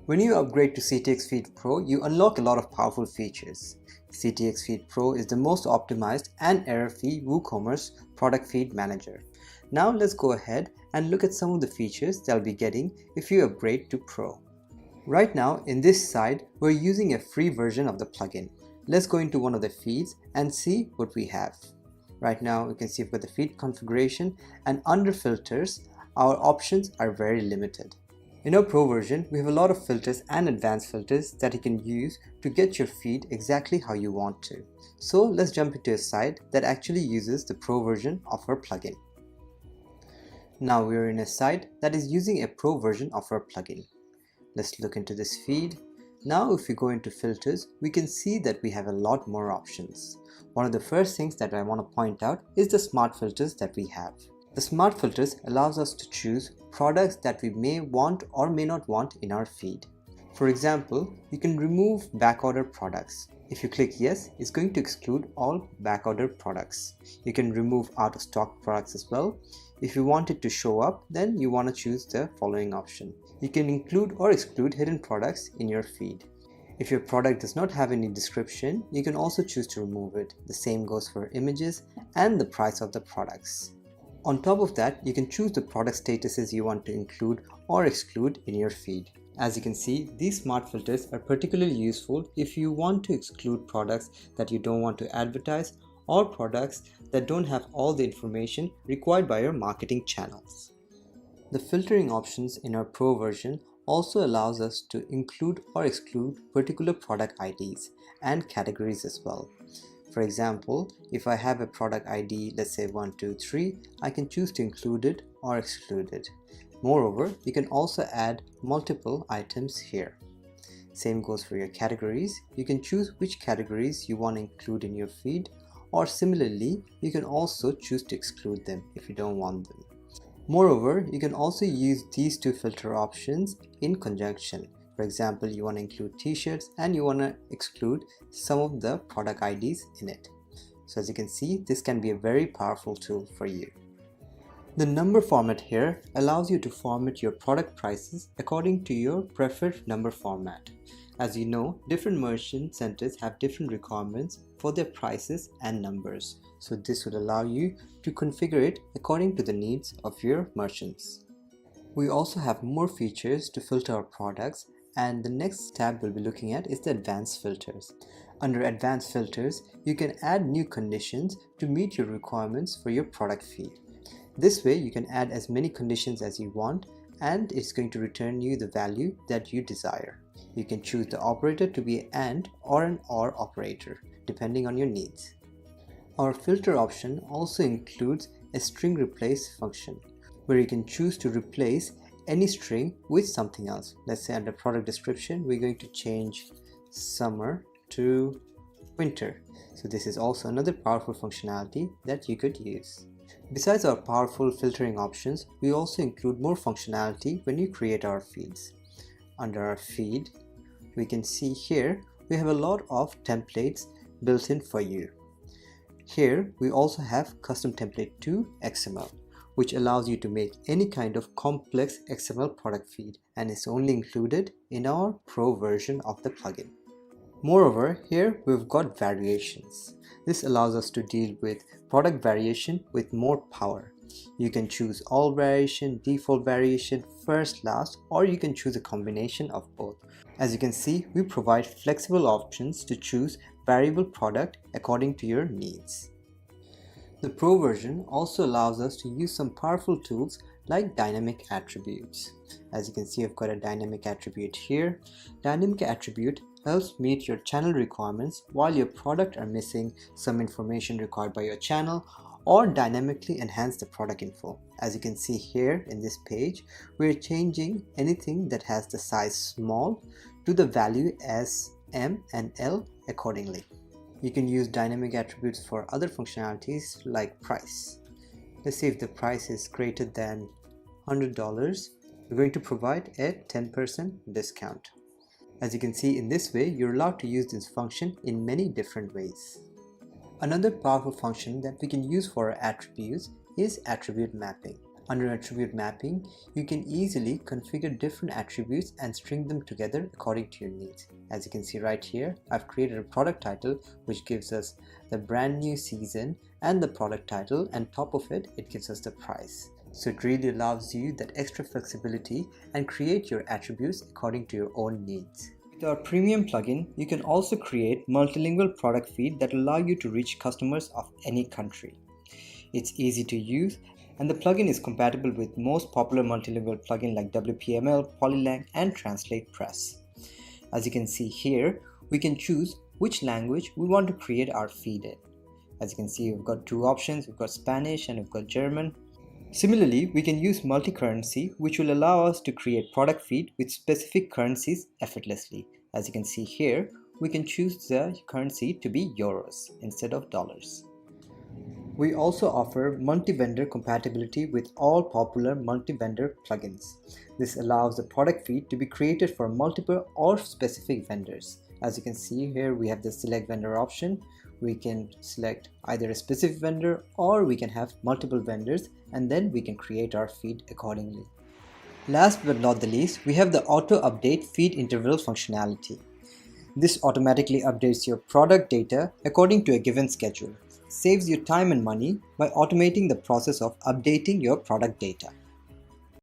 When you upgrade to CTX Feed Pro, you unlock a lot of powerful features. CTX Feed Pro is the most optimized and error-free WooCommerce product feed manager. Now let's go ahead and look at some of the features that you'll be getting if you upgrade to Pro. Right now in this side, we're using a free version of the plugin. Let's go into one of the feeds and see what we have. Right now you can see we've got the feed configuration, and under filters, our options are very limited. In our Pro version, we have a lot of filters and advanced filters that you can use to get your feed exactly how you want to. So let's jump into a site that actually uses the Pro version of our plugin. Now we are in a site that is using a Pro version of our plugin. Let's look into this feed. Now if we go into filters, we can see that we have a lot more options. One of the first things that I want to point out is the smart filters that we have. The smart filters allows us to choose products that we may want or may not want in our feed. For example, you can remove backorder products. If you click yes, it's going to exclude all backorder products. You can remove out of stock products as well. If you want it to show up, then you want to choose the following option. You can include or exclude hidden products in your feed. If your product does not have any description, you can also choose to remove it. The same goes for images and the price of the products. On top of that, you can choose the product statuses you want to include or exclude in your feed. As you can see, these smart filters are particularly useful if you want to exclude products that you don't want to advertise or products that don't have all the information required by your marketing channels. The filtering options in our Pro version also allows us to include or exclude particular product IDs and categories as well. For example, if I have a product ID, let's say 123, I can choose to include it or exclude it. Moreover, you can also add multiple items here. Same goes for your categories. You can choose which categories you want to include in your feed, or similarly, you can also choose to exclude them if you don't want them. Moreover, you can also use these two filter options in conjunction. For example, you want to include t-shirts and you want to exclude some of the product IDs in it. So as you can see, this can be a very powerful tool for you. The number format here allows you to format your product prices according to your preferred number format. As you know, different merchant centers have different requirements for their prices and numbers. So this would allow you to configure it according to the needs of your merchants. We also have more features to filter our products, and the next tab we'll be looking at is the advanced filters. Under advanced filters, you can add new conditions to meet your requirements for your product feed. This way you can add as many conditions as you want, and it's going to return you the value that you desire. You can choose the operator to be an or operator, depending on your needs. Our filter option also includes a string replace function, where you can choose to replace any string with something else. Let's say under product description, we're going to change summer to winter. So this is also another powerful functionality that you could use. Besides our powerful filtering options, we also include more functionality when you create our feeds. Under our feed, we can see here we have a lot of templates built in for you. Here we also have custom template to XML, which allows you to make any kind of complex XML product feed, and is only included in our Pro version of the plugin. Moreover, here we've got variations. This allows us to deal with product variation with more power. You can choose all variation, default variation, first, last, or you can choose a combination of both. As you can see, we provide flexible options to choose variable product according to your needs. The Pro version also allows us to use some powerful tools like dynamic attributes. As you can see, I've got a dynamic attribute here. Dynamic attribute helps meet your channel requirements while your product are missing some information required by your channel, or dynamically enhance the product info. As you can see here in this page, we're changing anything that has the size small to the value S, M and L accordingly. You can use dynamic attributes for other functionalities like price. Let's say if the price is greater than $100, we're going to provide a 10% discount. As you can see, in this way, you're allowed to use this function in many different ways. Another powerful function that we can use for our attributes is attribute mapping. Under attribute mapping, you can easily configure different attributes and string them together according to your needs. As you can see right here, I've created a product title which gives us the brand new season and the product title, and top of it, it gives us the price. So it really allows you that extra flexibility and create your attributes according to your own needs. With our premium plugin, you can also create multilingual product feed that allow you to reach customers of any country. It's easy to use, and the plugin is compatible with most popular multilingual plugins like WPML, Polylang, and Translate Press. As you can see here, we can choose which language we want to create our feed in. As you can see, we've got two options. We've got Spanish and we've got German. Similarly, we can use Multicurrency, which will allow us to create product feed with specific currencies effortlessly. As you can see here, we can choose the currency to be euros instead of dollars. We also offer multi-vendor compatibility with all popular multi-vendor plugins. This allows the product feed to be created for multiple or specific vendors. As you can see here, we have the select vendor option. We can select either a specific vendor or we can have multiple vendors, and then we can create our feed accordingly. Last but not the least, we have the auto update feed interval functionality. This automatically updates your product data according to a given schedule. Saves you time and money by automating the process of updating your product data.